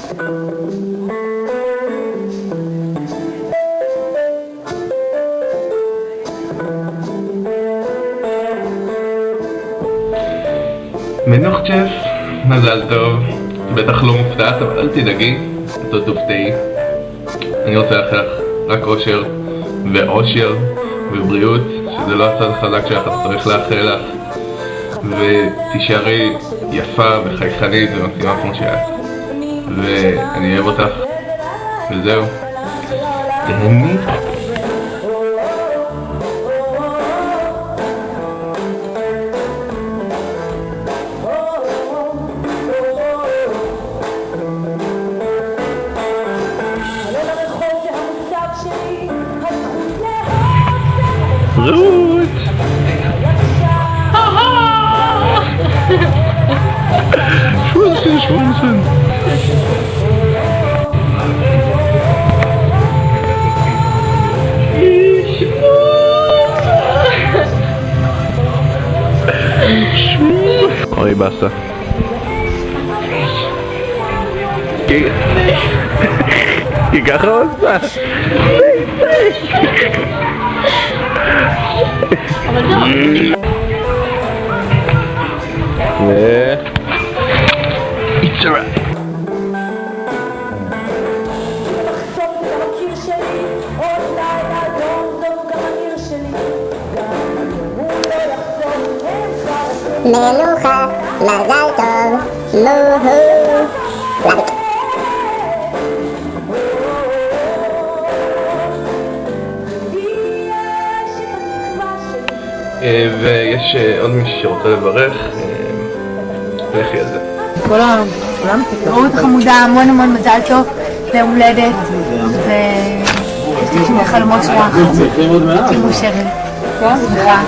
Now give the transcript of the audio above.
מנוחצ'ס, מזל טוב, בטח לא מופתעת, אבל אל תדאגי, את עוד תופתעי. אני רוצה לאחל לך רק אושר ואושר ובריאות, שזה לא הצד החזק שלך, אז צריך לאחל לך, ותישארי יפה וחייכנית ומקסימה כמו שאת, ואני אוהב אותך, וזהו, תהני. רות! שונסן, שונסן! אוי בסה. כי ככה עושה. אבל זהו. It's alright. מנוחה, מזל טוב, מוהו, לביק. ויש עוד מישהו שרוצה לברך, לכי על זה. כולם רות חמודה, המון המון מזל טוב ליום הולדת, ויש לי חלומות שלך, תהיי מאושרת, שמחה.